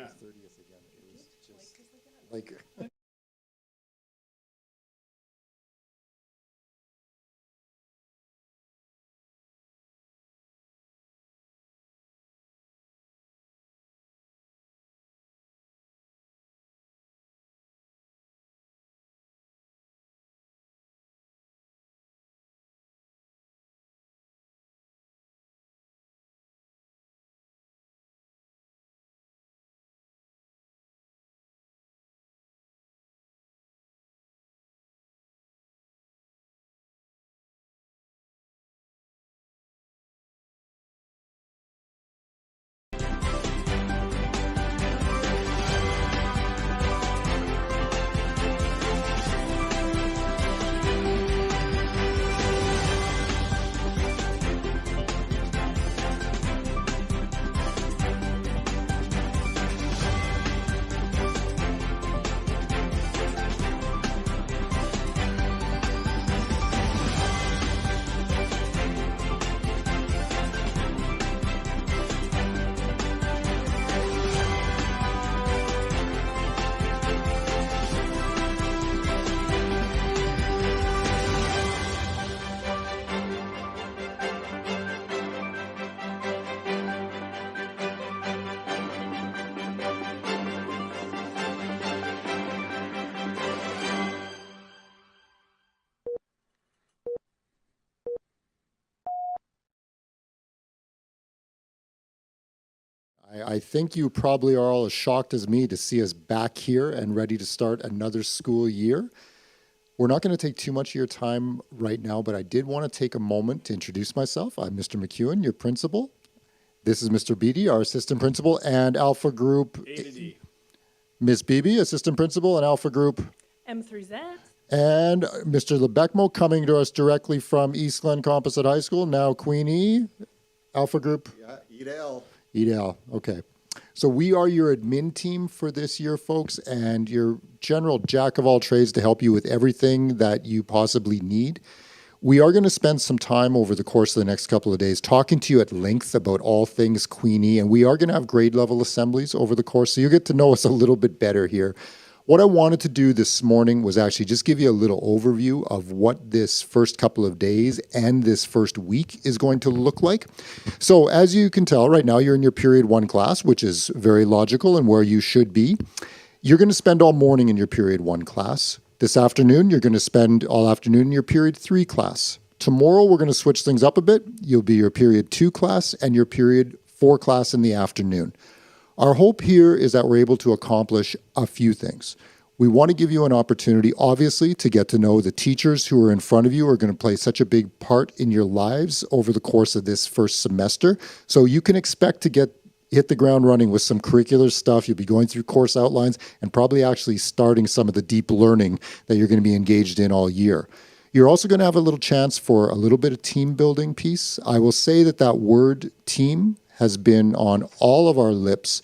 Yeah. 30th again. It was just like. I think you probably are all as shocked as me to see us back here and ready to start another school year. We're not going to take too much of your time right now, but I did want to take a moment to introduce myself. I'm Mr. McEwen, your principal. This is Mr. Beatty, our assistant principal, and Alpha Group. A to D. Miss Beebe, assistant principal, and Alpha Group. M through Z. And Mr. Lebecmo coming to us directly from East Glen Composite High School, now Queenie, Alpha Group. Yeah, Edel. Edel, okay. So we are your admin team for this year, folks, and your general jack of all trades to help you with everything that you possibly need. We are going to spend some time over the course of the next couple of days talking to you at length about all things Queenie, and we are going to have grade level assemblies over the course, so you get to know us a little bit better here. What I wanted to do this morning was actually just give you a little overview of what this first couple of days and this first week is going to look like. So as you can tell, right now you're in your period 1 class, which is very logical and where you should be. You're going to spend all morning in your period 1 class. This afternoon, you're going to spend all afternoon in your period 3 class. Tomorrow, we're going to switch things up a bit. You'll be your period 2 class and your period 4 class in the afternoon. Our hope here is that we're able to accomplish a few things. We want to give you an opportunity, obviously, to get to know the teachers who are in front of you are going to play such a big part in your lives over the course of this first semester. So you can expect to hit the ground running with some curricular stuff. You'll be going through course outlines and probably actually starting some of the deep learning that you're going to be engaged in all year. You're also going to have a little chance for a little bit of team building piece. I will say that word team has been on all of our lips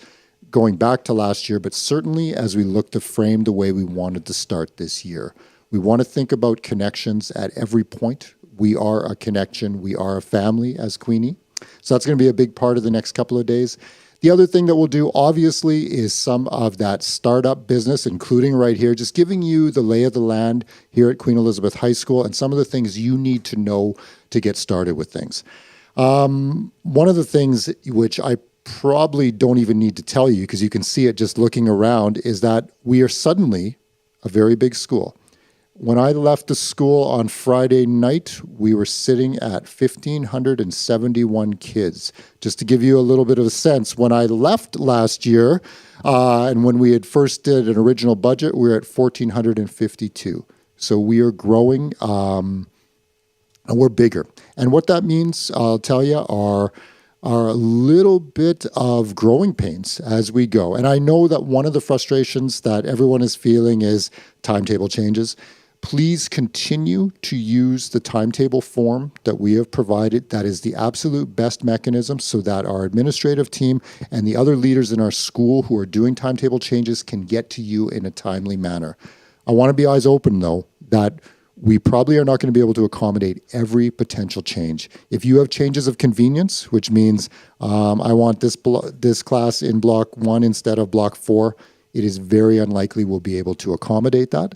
going back to last year, but certainly as we look to frame the way we wanted to start this year. We want to think about connections at every point. We are a connection. We are a family as Queenie. So that's going to be a big part of the next couple of days. The other thing that we'll do, obviously, is some of that startup business, including right here, just giving you the lay of the land here at Queen Elizabeth High School and some of the things you need to know to get started with things. One of the things which I probably don't even need to tell you because you can see it just looking around is that we are suddenly a very big school. When I left the school on Friday night, we were sitting at 1,571 kids. Just to give you a little bit of a sense, when I left last year and when we had first did an original budget, we were at 1,452. So we are growing and we're bigger. And what that means, I'll tell you, are a little bit of growing pains as we go. And I know that one of the frustrations that everyone is feeling is timetable changes. Please continue to use the timetable form that we have provided. That is the absolute best mechanism so that our administrative team and the other leaders in our school who are doing timetable changes can get to you in a timely manner. I want to be eyes open, though, that we probably are not going to be able to accommodate every potential change. If you have changes of convenience, which means I want this class in block 1 instead of block 4, it is very unlikely we'll be able to accommodate that.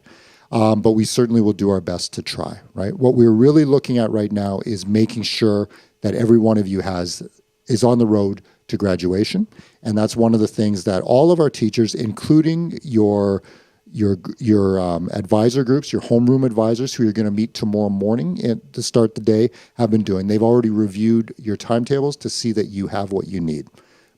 But we certainly will do our best to try, right? What we're really looking at right now is making sure that every one of you is on the road to graduation. And that's one of the things that all of our teachers, including your advisor groups, your homeroom advisors who you're going to meet tomorrow morning to start the day, have been doing. They've already reviewed your timetables to see that you have what you need.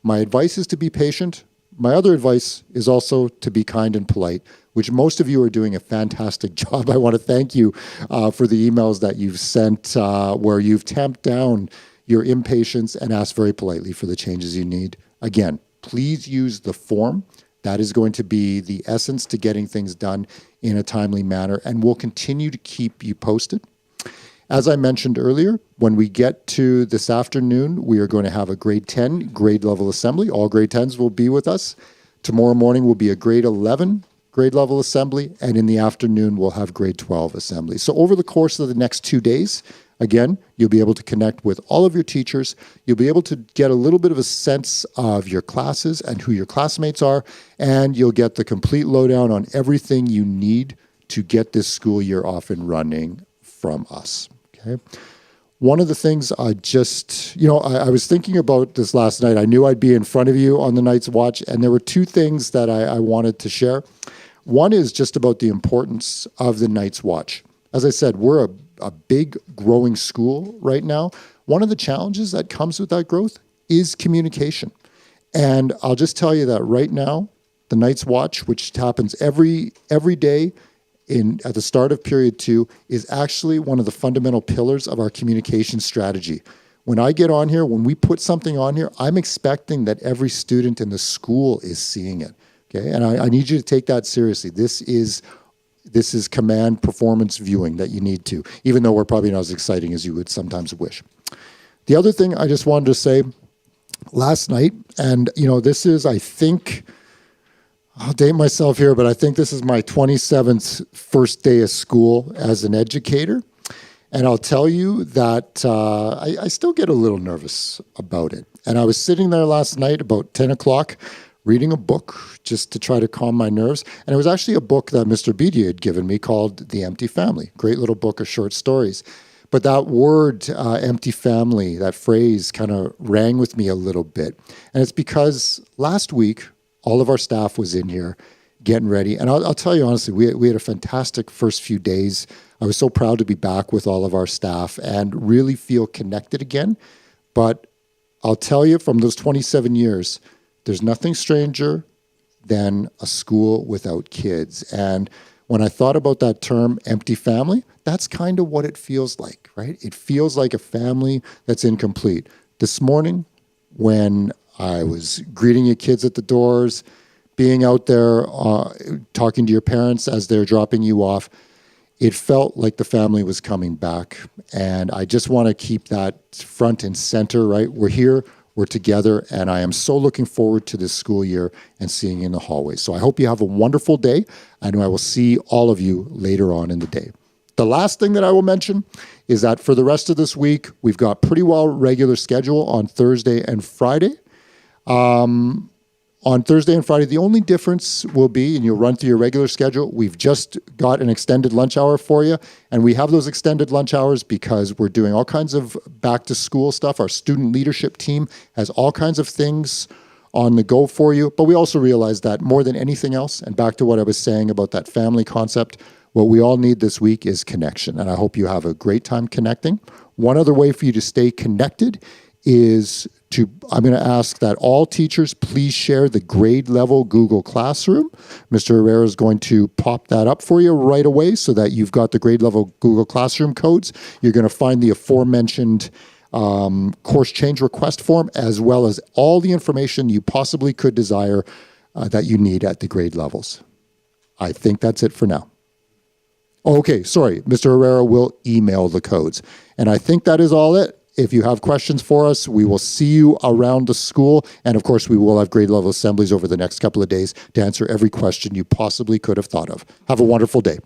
My advice is to be patient. My other advice is also to be kind and polite, which most of you are doing a fantastic job. I want to thank you for the emails that you've sent where you've tamped down your impatience and asked very politely for the changes you need. Again, please use the form. That is going to be the essence to getting things done in a timely manner, and we'll continue to keep you posted. As I mentioned earlier, when we get to this afternoon, we are going to have a grade 10 grade level assembly. All grade 10s will be with us. Tomorrow morning will be a grade 11 grade level assembly, and in the afternoon we'll have grade 12 assembly. So over the course of the next 2 days, again, you'll be able to connect with all of your teachers. You'll be able to get a little bit of a sense of your classes and who your classmates are, and you'll get the complete lowdown on everything you need to get this school year off and running from us. Okay. One of the things I was thinking about this last night. I knew I'd be in front of you on the Night's Watch, and there were 2 things that I wanted to share. One is just about the importance of the Night's Watch. As I said, we're a big growing school right now. One of the challenges that comes with that growth is communication. And I'll just tell you that right now, the Night's Watch, which happens every day at the start of period 2, is actually one of the fundamental pillars of our communication strategy. When I get on here, when we put something on here, I'm expecting that every student in the school is seeing it. Okay, and I need you to take that seriously. This is command performance viewing that you need to, even though we're probably not as exciting as you would sometimes wish. The other thing I just wanted to say last night, and this is, I think, I'll date myself here, but I think this is my 27th first day of school as an educator. And I'll tell you that I still get a little nervous about it. And I was sitting there last night about 10 o'clock reading a book just to try to calm my nerves. And it was actually a book that Mr. Beatty had given me called The Empty Family. Great little book of short stories. But that word, empty family, that phrase kind of rang with me a little bit. And it's because last week, all of our staff was in here getting ready. And I'll tell you honestly, we had a fantastic first few days. I was so proud to be back with all of our staff and really feel connected again. But I'll tell you, from those 27 years, there's nothing stranger than a school without kids. And when I thought about that term, empty family, that's kind of what it feels like, right? It feels like a family that's incomplete. This morning, when I was greeting your kids at the doors, being out there, talking to your parents as they're dropping you off, it felt like the family was coming back. And I just want to keep that front and center, right? We're here, we're together, and I am so looking forward to this school year and seeing you in the hallways. So I hope you have a wonderful day, and I will see all of you later on in the day. The last thing that I will mention is that for the rest of this week, we've got pretty well regular schedule on Thursday and Friday. On Thursday and Friday, the only difference will be, and you'll run through your regular schedule, we've just got an extended lunch hour for you. And we have those extended lunch hours because we're doing all kinds of back to school stuff. Our student leadership team has all kinds of things on the go for you. But we also realize that more than anything else, and back to what I was saying about that family concept, what we all need this week is connection. And I hope you have a great time connecting. One other way for you to stay connected is I'm going to ask that all teachers please share the grade level Google Classroom. Mr. Herrera is going to pop that up for you right away so that you've got the grade level Google Classroom codes. You're going to find the aforementioned course change request form, as well as all the information you possibly could desire that you need at the grade levels. I think that's it for now. Okay, sorry, Mr. Herrera will email the codes. And I think that is all it. If you have questions for us, we will see you around the school. And of course, we will have grade level assemblies over the next couple of days to answer every question you possibly could have thought of. Have a wonderful day.